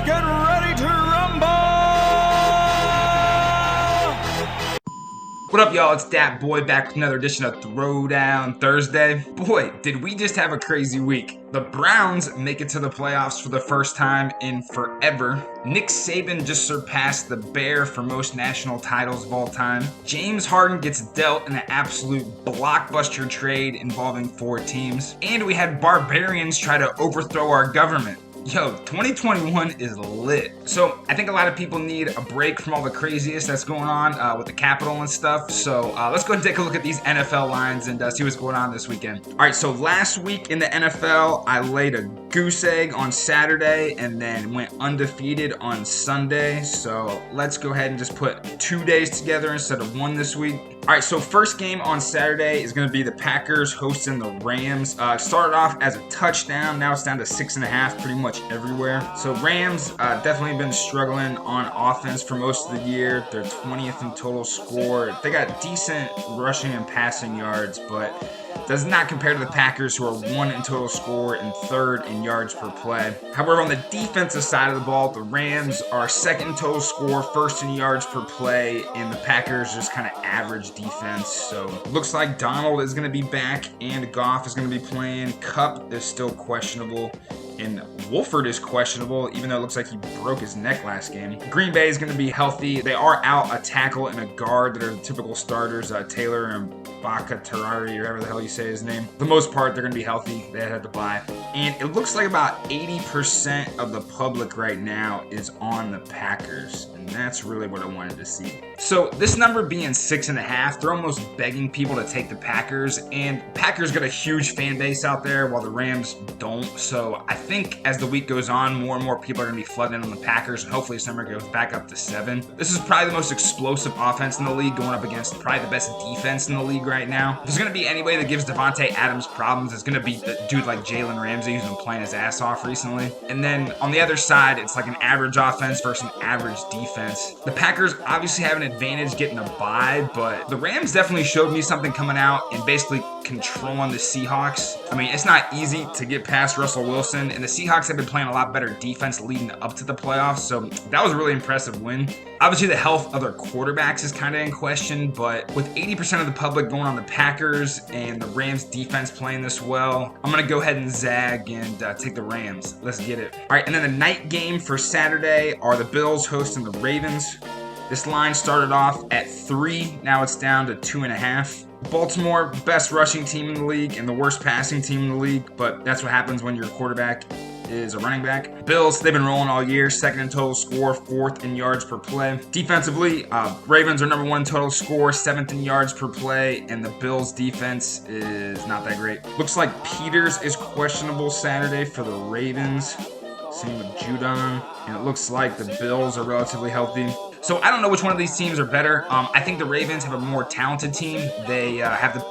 get ready to rumble! What up, y'all? It's Dat Boy back with another edition of Throwdown Thursday. Boy, did we just have a crazy week. The Browns make it to the playoffs for the first time in forever. Nick Saban just surpassed the Bear for most national titles of all time. James Harden gets dealt in an absolute blockbuster trade involving 4 teams. And we had barbarians try to overthrow our government. Yo, 2021 is lit. So I think a lot of people need a break from all the craziest that's going on with the Capitol and stuff. So let's go and take a look at these NFL lines and see what's going on this weekend. All right, so last week in the NFL, I laid a goose egg on Saturday and then went undefeated on Sunday. So let's go ahead and just put 2 days together instead of 1 this week. All right, so first game on Saturday is going to be the Packers hosting the Rams. Started off as a touchdown. Now it's down to 6.5 pretty much everywhere. So Rams definitely been struggling on offense for most of the year. They're 20th in total score. They got decent rushing and passing yards, but does not compare to the Packers, who are 1 in total score and 3rd in yards per play. However, on the defensive side of the ball, the Rams are 2nd in total score, 1st in yards per play, and the Packers just kind of average defense. So looks like Donald is going to be back and Goff is going to be playing. Kupp is still questionable. And Wolford is questionable, even though it looks like he broke his neck last game. Green Bay is going to be healthy. They are out a tackle and a guard that are the typical starters, Taylor and Bakatarari, or whatever the hell you say his name. For the most part, they're going to be healthy. They had to bye. And it looks like about 80% of the public right now is on the Packers. And that's really what I wanted to see. So this number being 6.5, they're almost begging people to take the Packers. And Packers got a huge fan base out there while the Rams don't. So I think as the week goes on, more and more people are going to be flooding in on the Packers. And hopefully this number goes back up to 7. This is probably the most explosive offense in the league, going up against probably the best defense in the league right now. If there's going to be anybody that gives Devontae Adams problems, it's going to be a dude like Jalen Ramsey, who's been playing his ass off recently. And then on the other side, it's like an average offense versus an average defense. The Packers obviously have an advantage getting a bye, but the Rams definitely showed me something coming out and basically controlling the Seahawks. I mean, it's not easy to get past Russell Wilson, and the Seahawks have been playing a lot better defense leading up to the playoffs, so that was a really impressive win. Obviously, the health of their quarterbacks is kind of in question, but with 80% of the public going on the Packers and the Rams defense playing this well, I'm going to go ahead and zag and take the Rams. Let's get it. All right, and then the night game for Saturday are the Bills hosting the Ravens. This line started off at 3. Now it's down to 2.5. Baltimore, best rushing team in the league and the worst passing team in the league, but that's what happens when your quarterback is a running back. Bills, they've been rolling all year, 2nd in total score, 4th in yards per play. Defensively, Ravens are number 1 in total score, 7th in yards per play, and the Bills defense is not that great. Looks like Peters is questionable Saturday for the Ravens. Same with Judon, and it looks like the Bills are relatively healthy. So I don't know which one of these teams are better. I think the Ravens have a more talented team. They have the,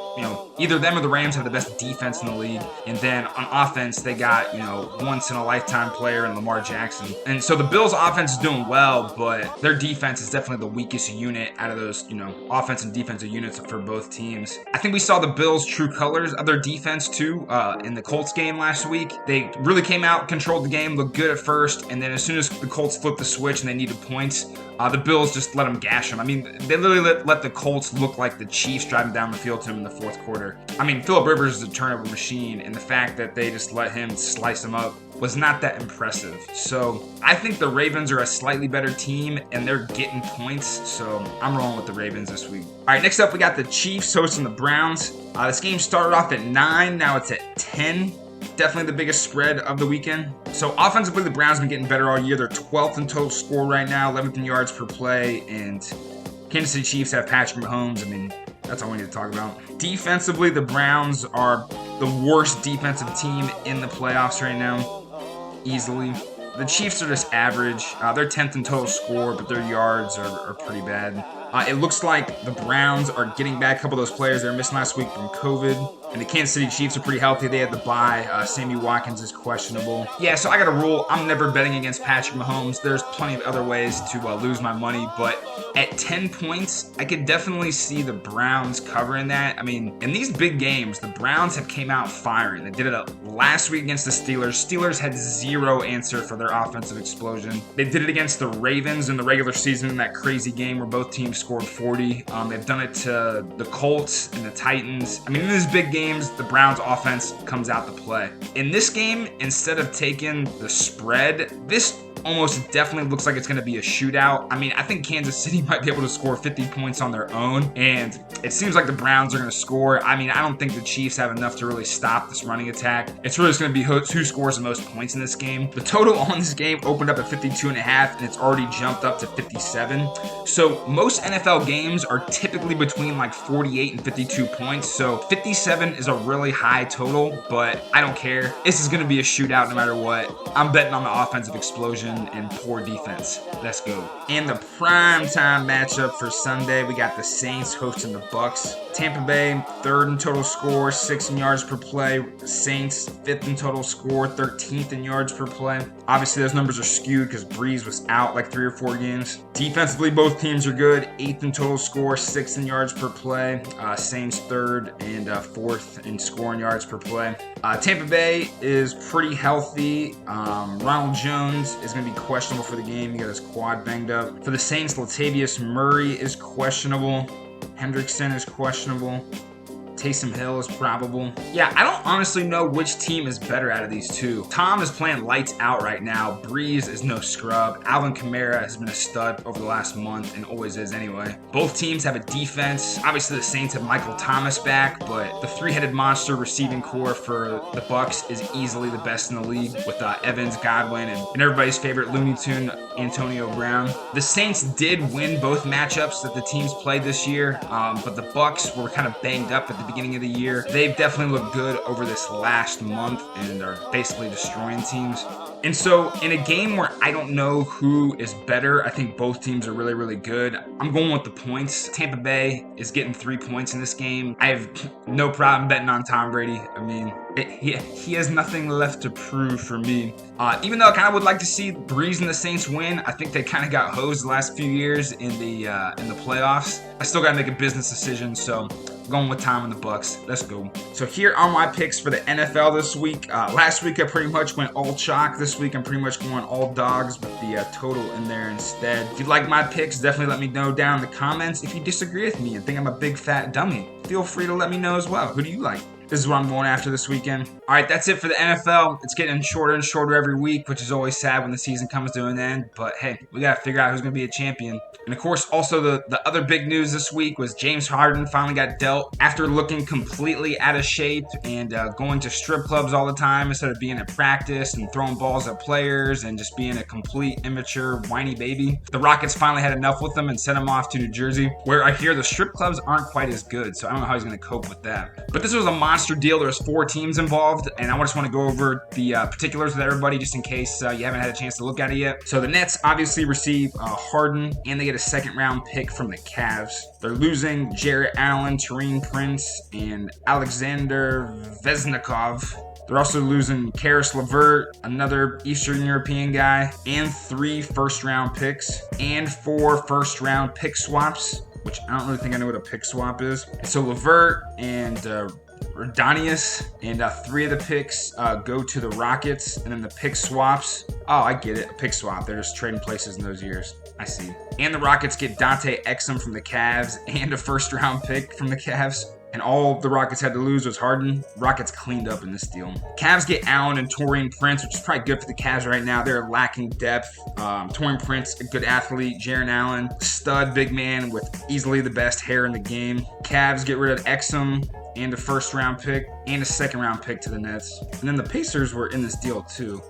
either them or the Rams have the best defense in the league. And then on offense, they got, once in a lifetime player in Lamar Jackson. And so the Bills offense is doing well, but their defense is definitely the weakest unit out of those, offense and defensive units for both teams. I think we saw the Bills' true colors of their defense too in the Colts game last week. They really came out, controlled the game, looked good at first, and then as soon as the Colts flipped the switch and they needed points, the Bills just let them gash them. I mean, they literally let the Colts look like the Chiefs driving down the field to them in the 4th quarter. I mean, Phillip Rivers is a turnover machine, and the fact that they just let him slice them up was not that impressive. So I think the Ravens are a slightly better team, and they're getting points, so I'm rolling with the Ravens this week. All right, next up we got the Chiefs hosting the Browns. This game started off at 9, now it's at 10. Definitely the biggest spread of the weekend. So offensively, the Browns have been getting better all year. They're 12th in total score right now, 11th in yards per play, and Kansas City Chiefs have Patrick Mahomes. I mean, that's all we need to talk about. Defensively, the Browns are the worst defensive team in the playoffs right now, easily. The Chiefs are just average. They're 10th in total score, but their yards are pretty bad. It looks like the Browns are getting back a couple of those players they were missing last week from COVID. And the Kansas City Chiefs are pretty healthy. They had the bye. Sammy Watkins is questionable. Yeah, so I got a rule. I'm never betting against Patrick Mahomes. There's plenty of other ways to lose my money, but at 10 points, I could definitely see the Browns covering that. I mean, in these big games, the Browns have came out firing. They did it last week against the Steelers. Steelers had zero answer for their offensive explosion. They did it against the Ravens in the regular season in that crazy game where both teams scored 40. They've done it to the Colts and the Titans. I mean, in these big games, the Browns offense comes out to play. In this game, instead of taking the spread, this almost definitely looks like it's going to be a shootout. I mean, I think Kansas City might be able to score 50 points on their own, and it seems like the Browns are going to score. I mean, I don't think the Chiefs have enough to really stop this running attack. It's really just going to be who scores the most points in this game. The total on this game opened up at 52.5, and it's already jumped up to 57. So most NFL games are typically between like 48 and 52 points. So 57 is a really high total, but I don't care. This is going to be a shootout no matter what. I'm betting on the offensive explosion and poor defense. Let's go. And the primetime matchup for Sunday, we got the Saints hosting the Bucks. Tampa Bay, 3rd in total score, 6th in yards per play. Saints, 5th in total score, 13th in yards per play. Obviously, those numbers are skewed because Breeze was out like 3 or 4 games. Defensively, both teams are good. 8th in total score, 6th in yards per play. Saints 3rd and 4th in scoring yards per play. Tampa Bay is pretty healthy. Ronald Jones is going to be questionable for the game. He got his quad banged up. For the Saints, Latavius Murray is questionable. Hendrickson is questionable. Taysom Hill is probable. Yeah, I don't honestly know which team is better out of these two. Tom is playing lights out right now. Breeze is no scrub. Alvin Kamara has been a stud over the last month and always is anyway. Both teams have a defense. Obviously, the Saints have Michael Thomas back, but the three-headed monster receiving core for the Bucks is easily the best in the league with Evans, Godwin, and everybody's favorite Looney Tune, Antonio Brown. The Saints did win both matchups that the teams played this year, but the Bucks were kind of banged up at the beginning of the year. They've definitely looked good over this last month and are basically destroying teams. And so in a game where I don't know who is better, I think both teams are really, really good. I'm going with the points. Tampa Bay is getting 3 points in this game. I have no problem betting on Tom Brady. I mean, he has nothing left to prove for me. Even though I kind of would like to see Breeze and the Saints win, I think they kind of got hosed the last few years in the playoffs. I still got to make a business decision, so I'm going with Tom and the Bucks. Let's go. So here are my picks for the NFL this week. Last week I pretty much went all chalk. This week I'm pretty much going all dogs with the total in there instead. If you like my picks, definitely let me know down in the comments. If you disagree with me and think I'm a big fat dummy, feel free to let me know as well. Who do you like? This is what I'm going after this weekend. All right, that's it for the NFL. It's getting shorter and shorter every week, which is always sad when the season comes to an end. But hey, we got to figure out who's going to be a champion. And of course, also the other big news this week was James Harden finally got dealt after looking completely out of shape and going to strip clubs all the time instead of being at practice and throwing balls at players and just being a complete immature, whiny baby. The Rockets finally had enough with him and sent him off to New Jersey, where I hear the strip clubs aren't quite as good, so I don't know how he's going to cope with that. But this was a monster deal. There's 4 teams involved, and I just want to go over the particulars with everybody just in case you haven't had a chance to look at it yet. So the Nets obviously receive Harden, and they get a second-round pick from the Cavs. They're losing Jarrett Allen, Taurean Prince, and Alexander Veznikov. They're also losing Karis LeVert, another Eastern European guy, and 3 first-round picks, and 4 first-round pick swaps, which I don't really think I know what a pick swap is. So LeVert and Rodanius, and 3 of the picks go to the Rockets, and then the pick swaps. Oh, I get it. A pick swap. They're just trading places in those years. I see. And the Rockets get Dante Exum from the Cavs and a first-round pick from the Cavs. And all the Rockets had to lose was Harden. Rockets cleaned up in this deal. Cavs get Allen and Taurean Prince, which is probably good for the Cavs right now. They're lacking depth. Taurean Prince, a good athlete. Jarrett Allen, stud big man with easily the best hair in the game. Cavs get rid of Exum and a first-round pick and a second-round pick to the Nets. And then the Pacers were in this deal too.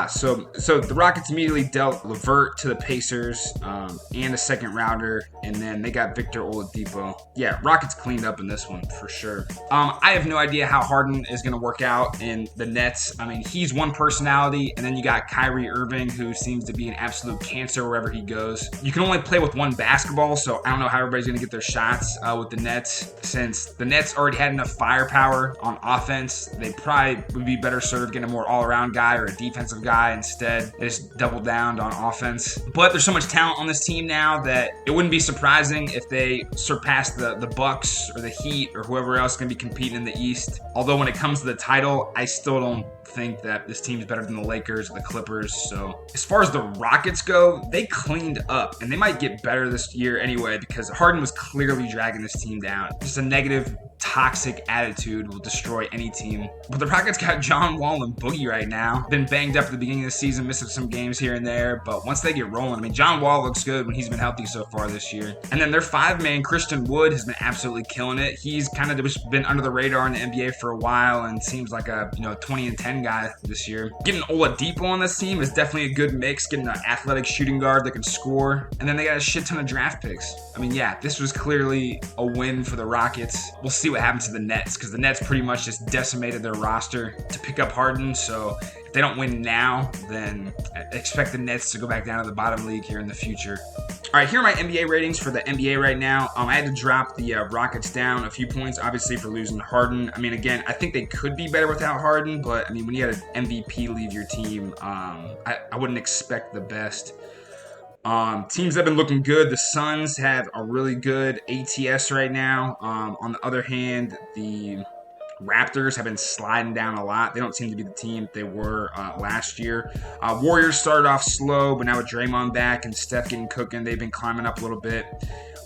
So the Rockets immediately dealt LeVert to the Pacers and a second rounder, and then they got Victor Oladipo. Yeah, Rockets cleaned up in this one for sure. I have no idea how Harden is going to work out in the Nets. I mean, he's one personality, and then you got Kyrie Irving, who seems to be an absolute cancer wherever he goes. You can only play with one basketball, so I don't know how everybody's going to get their shots with the Nets. Since the Nets already had enough firepower on offense, they probably would be better served getting a more all-around guy or a defensive guy instead. They just doubled down on offense. But there's so much talent on this team now that it wouldn't be surprising if they surpassed the Bucks or the Heat or whoever else is going to be competing in the East. Although when it comes to the title, I still don't think that this team's better than the Lakers or the Clippers. So as far as the Rockets go, they cleaned up, and they might get better this year anyway because Harden was clearly dragging this team down. Just a negative, toxic attitude will destroy any team. But the Rockets got John Wall and Boogie right now. Been banged up at the beginning of the season, missing some games here and there, but once they get rolling, I mean, John Wall looks good when he's been healthy so far this year. And then their 5-man, Christian Wood, has been absolutely killing it. He's kind of just been under the radar in the NBA for a while and seems like a 20-10 guy this year. Getting Oladipo on this team is definitely a good mix, getting an athletic shooting guard that can score. And then they got a shit ton of draft picks. I mean, yeah, this was clearly a win for the Rockets. We'll see what happens to the Nets, because the Nets pretty much just decimated their roster to pick up Harden. So if they don't win now, then expect the Nets to go back down to the bottom league here in the future. All right, here are my NBA ratings for the NBA right now. I had to drop the Rockets down a few points, obviously, for losing Harden. I mean, again, I think they could be better without Harden, but, I mean, when you had an MVP leave your team, I wouldn't expect the best. Teams that have been looking good. The Suns have a really good ATS right now. On the other hand, the Raptors have been sliding down a lot. They don't seem to be the team they were last year. Warriors started off slow, but now with Draymond back and Steph getting cooking, they've been climbing up a little bit.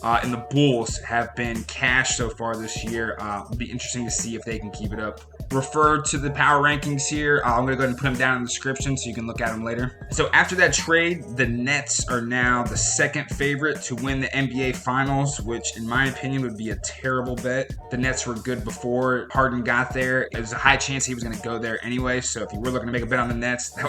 And the Bulls have been cash so far this year. It'll be interesting to see if they can keep it up. Refer to the power rankings here. I'm going to go ahead and put them down in the description so you can look at them later. So after that trade, the Nets are now the second favorite to win the NBA Finals, which in my opinion would be a terrible bet. The Nets were good before Harden got there. There's a high chance he was going to go there anyway. So if you were looking to make a bet on the Nets, it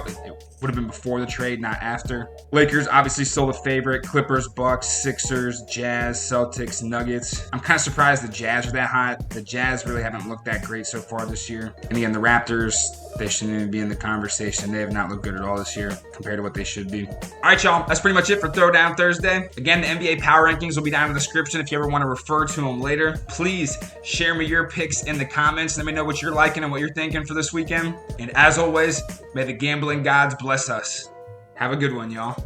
would have been before the trade, not after. Lakers obviously still the favorite. Clippers, Bucks, Sixers, Jazz, Celtics, Nuggets. I'm kind of surprised the Jazz are that hot. The Jazz really haven't looked that great so far this year. And again, the Raptors, they shouldn't even be in the conversation. They have not looked good at all this year compared to what they should be. All right, y'all. That's pretty much it for Throwdown Thursday. Again, the NBA power rankings will be down in the description if you ever want to refer to them later. Please share me your picks in the comments. Let me know what you're liking and what you're thinking for this weekend. And as always, may the gambling gods bless us. Have a good one, y'all.